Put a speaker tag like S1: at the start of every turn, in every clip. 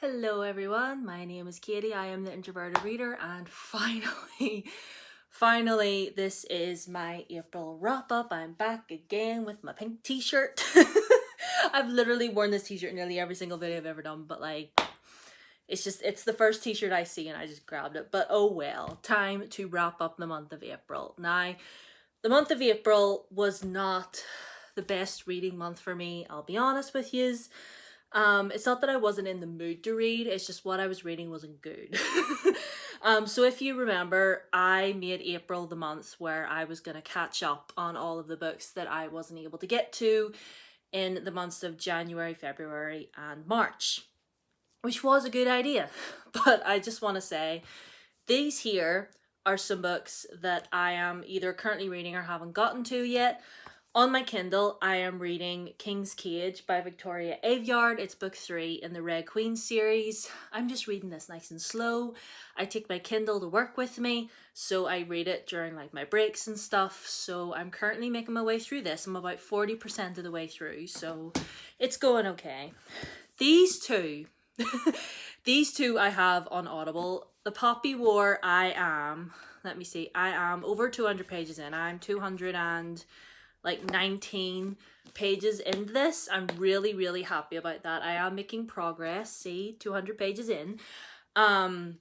S1: Hello everyone, my name is Katie, I am the Introverted Reader, and finally, this is my April wrap-up. I'm back again with my pink t-shirt. I've literally worn this t-shirt in nearly every single video I've ever done, but it's the first t-shirt I see and I just grabbed it. But oh well, time to wrap up the month of April. Now, the month of April was not the best reading month for me, I'll be honest with yous. It's not that I wasn't in the mood to read, it's just what I was reading wasn't good. So if you remember, I made April the month where I was going to catch up on all of the books that I wasn't able to get to in the months of January, February, and March, which was a good idea. But I just want to say, these here are some books that I am either currently reading or haven't gotten to yet. On my Kindle, I am reading King's Cage by Victoria Aveyard. It's book 3 in the Red Queen series. I'm just reading this nice and slow. I take my Kindle to work with me, so I read it during like my breaks and stuff. So I'm currently making my way through this. I'm about 40% of the way through, so it's going okay. These two, these two I have on Audible. The Poppy War, I am over 200 pages in. I'm 219 pages into this. I'm really happy about that. I am making progress. See, 200 pages in. Again,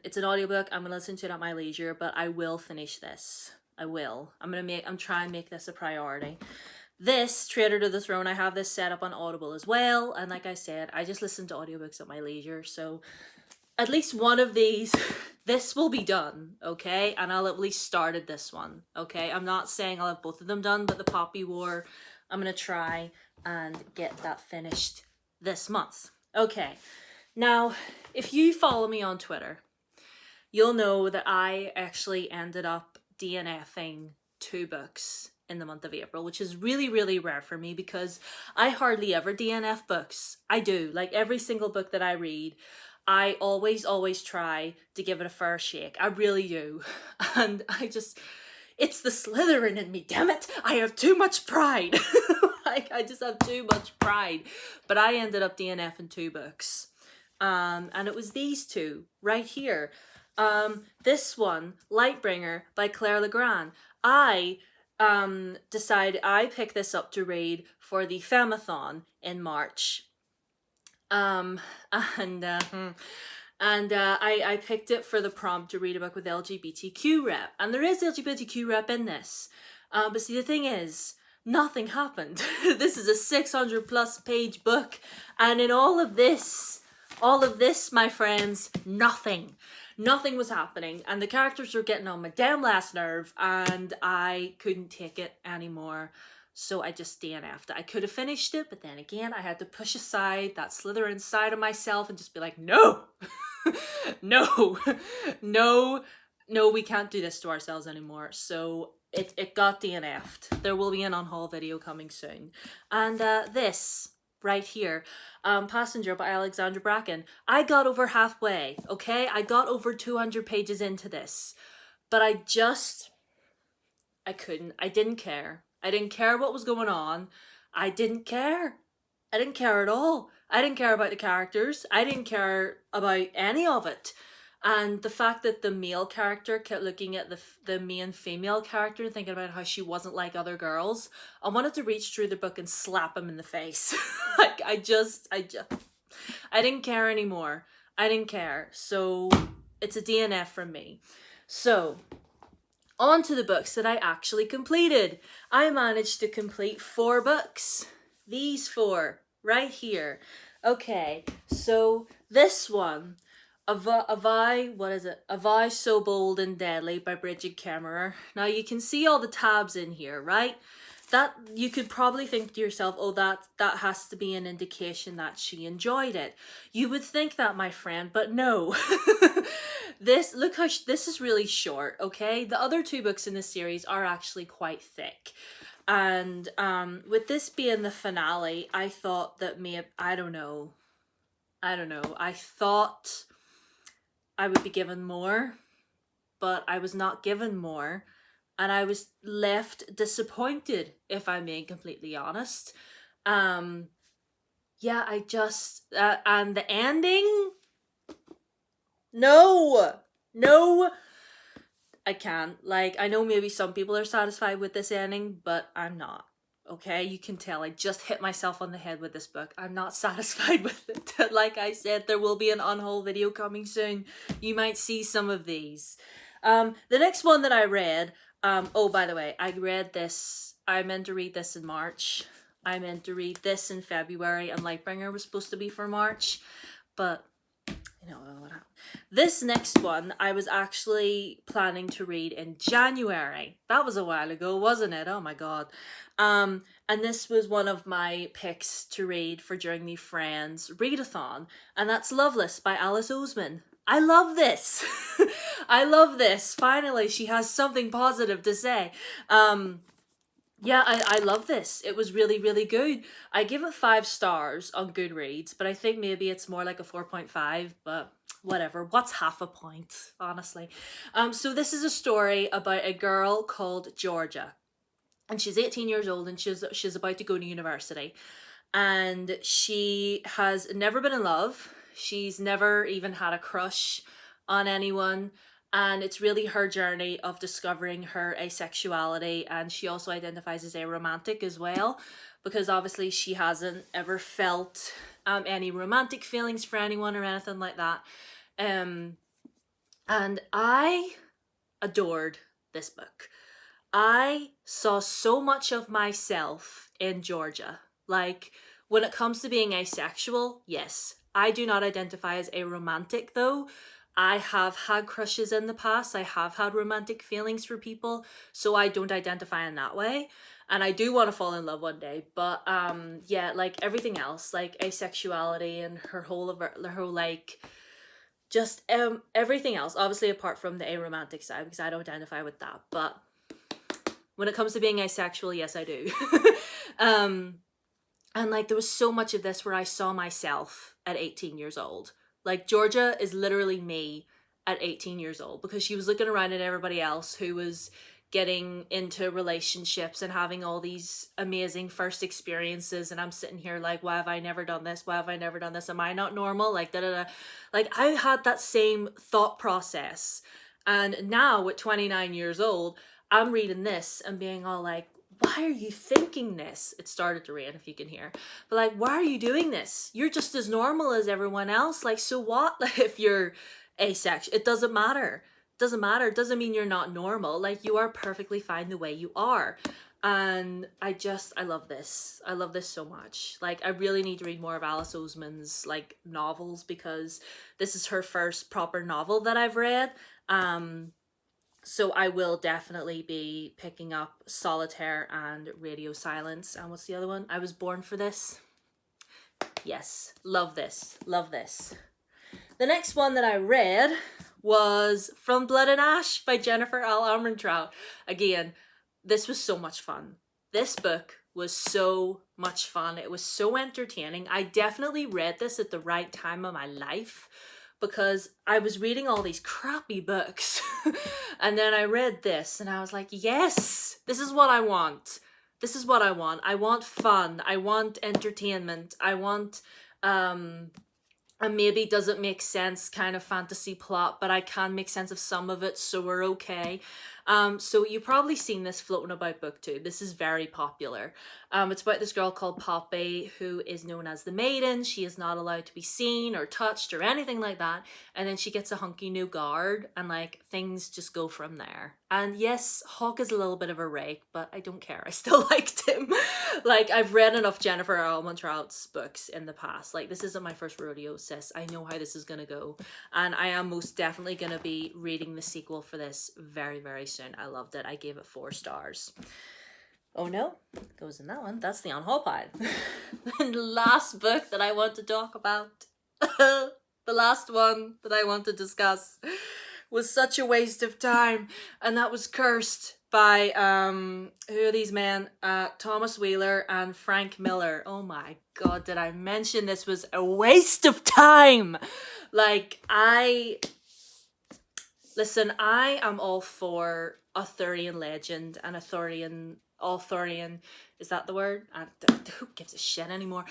S1: it's an audiobook. I'm gonna listen to it at my leisure, but I will finish this. I will. I'm trying to make this a priority. This, Traitor to the Throne, I have this set up on Audible as well, and like I said, I just listen to audiobooks at my leisure, so at least one of these, this will be done, okay? And I'll at least started this one, okay? I'm not saying I'll have both of them done, but the Poppy War, I'm gonna try and get that finished this month. Okay, now, if you follow me on Twitter, you'll know that I actually ended up DNFing 2 books in the month of April, which is really rare for me because I hardly ever DNF books. I do, like every single book that I read, I always try to give it a fair shake. I really do. And it's the Slytherin in me, damn it. I have too much pride. I just have too much pride. But I ended up DNFing 2 books. And it was these 2 right here. This one, Lightbringer by Claire Legrand. I picked this up to read for the Femathon in March. I picked it for the prompt to read a book with LGBTQ rep, and there is LGBTQ rep in this. But see, the thing is, nothing happened. This is a 600 plus page book, and in all of this, my friends, nothing was happening, and the characters were getting on my damn last nerve, and I couldn't take it anymore. So I just DNF'd it. I could have finished it, but then again, I had to push aside that Slytherin side of myself and just be like, no, no, we can't do this to ourselves anymore. So it got DNF'd. There will be an on-haul video coming soon. And this right here, Passenger by Alexandra Bracken. I got over halfway, okay? I got over 200 pages into this, but I couldn't. I didn't care. I didn't care what was going on. I didn't care. I didn't care at all. I didn't care about the characters. I didn't care about any of it. And the fact that the male character kept looking at the main female character and thinking about how she wasn't like other girls, I wanted to reach through the book and slap him in the face. Like, I didn't care anymore. I didn't care. So it's a DNF from me. So on to the books that I actually completed. I managed to complete 4 books. These 4 right here. Okay, so this one, A Vow So Bold and Deadly by Bridget Kemmerer. Now you can see all the tabs in here, right? That you could probably think to yourself, oh, that has to be an indication that she enjoyed it. You would think that, my friend, but no. This is really short, okay? The other 2 books in this series are actually quite thick. And with this being the finale, I thought that I don't know. I thought I would be given more, but I was not given more. And I was left disappointed, if I'm being completely honest. yeah, I just, and the ending, no, no, I can't. Like, I know maybe some people are satisfied with this ending, but I'm not. Okay, you can tell I just hit myself on the head with this book. I'm not satisfied with it. Like I said, there will be an unhaul video coming soon. You might see some of these. The next one that I read, oh, by the way, I read this, I meant to read this in March. I meant to read this in February, and Lightbringer was supposed to be for March, but you know what happened. This next one I was actually planning to read in January. That was a while ago, wasn't it? Oh my god. And this was one of my picks to read for during the Friends readathon, and that's Loveless by Alice Oseman. I love this. I love this. Finally, she has something positive to say. Yeah, I love this. It was really, really good. I give it 5 stars on Goodreads, but I think maybe it's more like a 4.5, but whatever. What's half a point, honestly? So this is a story about a girl called Georgia, and she's 18 years old, and she's about to go to university, and she has never been in love. She's never even had a crush on anyone, and it's really her journey of discovering her asexuality, and she also identifies as aromantic as well, because obviously she hasn't ever felt any romantic feelings for anyone or anything like that. And I adored this book. I saw so much of myself in Georgia. Like, when it comes to being asexual, yes, I do not identify as aromantic though. I have had crushes in the past. I have had romantic feelings for people, so I don't identify in that way. And I do want to fall in love one day, but yeah, like everything else, like asexuality and her whole like just everything else, obviously apart from the aromantic side, because I don't identify with that, but when it comes to being asexual, yes, I do. And like there was so much of this where I saw myself at 18 years old. Like Georgia is literally me at 18 years old, because she was looking around at everybody else who was getting into relationships and having all these amazing first experiences, and I'm sitting here like, why have I never done this? Why have I never done this? Am I not normal? Like da da da. Like I had that same thought process, and now at 29 years old, I'm reading this and being all like, why are you thinking this? It started to rain, if you can hear. But like, why are you doing this? You're just as normal as everyone else. Like, so what? Like, if you're asexual, it doesn't matter. It doesn't matter. It doesn't mean you're not normal. Like, you are perfectly fine the way you are. And I love this. I love this so much. Like, I really need to read more of Alice Oseman's like novels, because this is her first proper novel that I've read. So I will definitely be picking up Solitaire and Radio Silence. And what's the other one? I Was Born for This. Yes, love this. Love this. The next one that I read was From Blood and Ash by Jennifer L. Armentrout. Again, this was so much fun. This book was so much fun. It was so entertaining. I definitely read this at the right time of my life, because I was reading all these crappy books and then I read this and I was like, yes, this is what I want. This is what I want. I want fun. I want entertainment. I want a maybe doesn't make sense kind of fantasy plot, but I can make sense of some of it, so we're okay. So you've probably seen this floating about BookTube. This is very popular. It's about this girl called Poppy, who is known as the Maiden. She is not allowed to be seen or touched or anything like that. And then she gets a hunky new guard, and like things just go from there. And yes, Hawk is a little bit of a rake, but I don't care. I still liked him. Like, I've read enough Jennifer Armentrout's books in the past. Like, this isn't my first rodeo, sis. I know how this is gonna go. And I am most definitely gonna be reading the sequel for this very, very soon. I loved it. I gave it 4 stars. Oh no, it goes in that one. That's the unhaul pile. And the last book that I want to talk about, the last one that I want to discuss, was such a waste of time, and that was Cursed by who are these men? Thomas Wheeler and Frank Miller. Oh my god, did I mention this was a waste of time? Like, listen, I am all for Arthurian legend and Arthurian, is that the word? Who gives a shit anymore?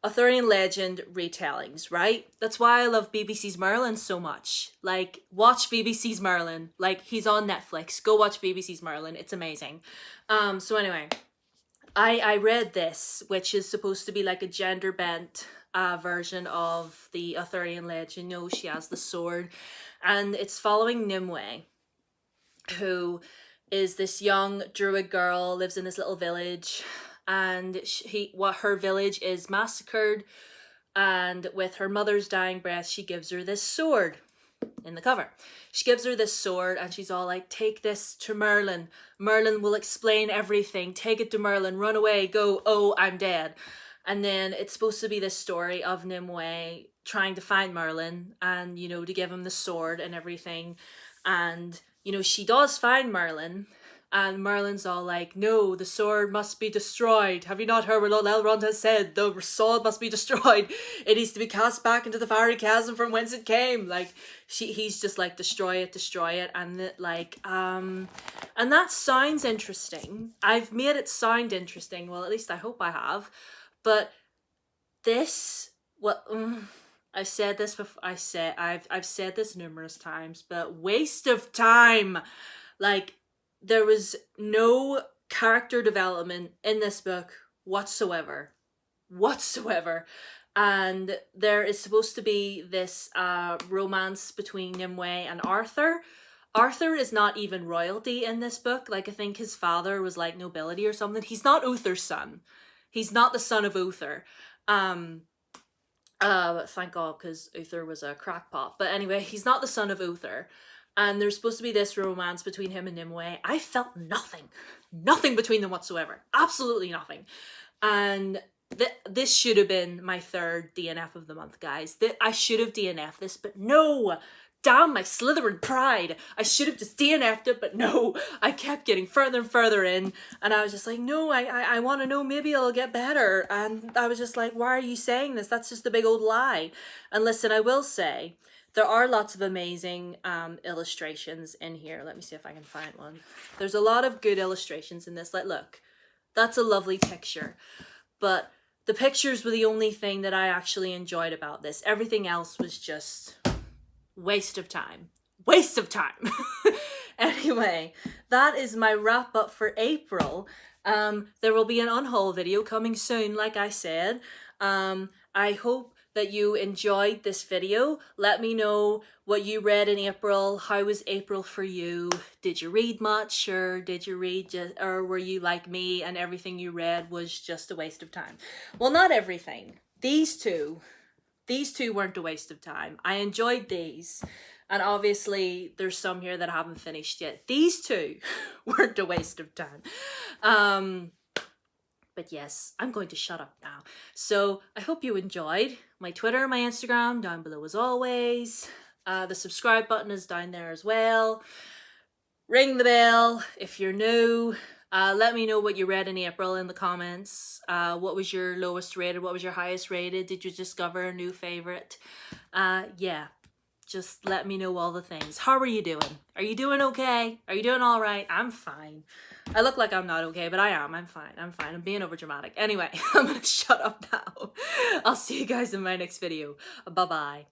S1: Arthurian legend retellings, right? That's why I love BBC's Merlin so much. Like, watch BBC's Merlin. Like, he's on Netflix. Go watch BBC's Merlin. It's amazing. So anyway, I read this, which is supposed to be like a gender bent version of the Arthurian legend. You know, she has the sword, and it's following Nimue, who is this young druid girl, lives in this little village, and her village is massacred, and with her mother's dying breath, she gives her this sword. In the cover, she gives her this sword, and she's all like, take this to Merlin. Merlin will explain everything. Take it to Merlin. Run away. Go. Oh, I'm dead. And then it's supposed to be this story of Nimue trying to find Merlin and, you know, to give him the sword and everything. And, you know, she does find Merlin, and Merlin's all like, no, the sword must be destroyed. Have you not heard what Lord Elrond has said? The sword must be destroyed. It needs to be cast back into the fiery chasm from whence it came. Like, he's just like, destroy it. And and that sounds interesting. I've made it sound interesting. Well, at least I hope I have. But this, I've said this before. I've said this numerous times, but waste of time. Like, there was no character development in this book whatsoever. And there is supposed to be this romance between Nimue and Arthur. Arthur is not even royalty in this book. Like, I think his father was like nobility or something. He's not Uther's son. He's not the son of Uther. Thank God, because Uther was a crackpot. But anyway, he's not the son of Uther. And there's supposed to be this romance between him and Nimue. I felt nothing between them whatsoever. Absolutely nothing. And this should have been my third DNF of the month, guys. I should have DNF'd this, but no. Damn my Slytherin pride. I should have just DNF'd it, but no. I kept getting further and further in. And I was just like, no, I want to know. Maybe it'll get better. And I was just like, why are you saying this? That's just a big old lie. And listen, I will say, there are lots of amazing illustrations in here. Let me see if I can find one. There's a lot of good illustrations in this. Like, look, that's a lovely picture. But the pictures were the only thing that I actually enjoyed about this. Everything else was just waste of time. Anyway, that is my wrap up for April. There will be an unhaul video coming soon, like I said. I hope that you enjoyed this video. Let me know what you read in April. How was April for you? Did you read much, or did you read or were you like me and everything you read was just a waste of time? Well, not everything. These two weren't a waste of time. I enjoyed these. And obviously there's some here that I haven't finished yet. These two weren't a waste of time. But yes, I'm going to shut up now. So I hope you enjoyed. My Twitter, my Instagram, down below as always. The subscribe button is down there as well. Ring the bell if you're new. Let me know what you read in April in the comments. What was your lowest rated? What was your highest rated? Did you discover a new favorite? Yeah, just let me know all the things. How are you doing? Are you doing okay? Are you doing all right? I'm fine. I look like I'm not okay, but I am. I'm fine. I'm being over dramatic. Anyway, I'm gonna shut up now. I'll see you guys in my next video. Bye-bye.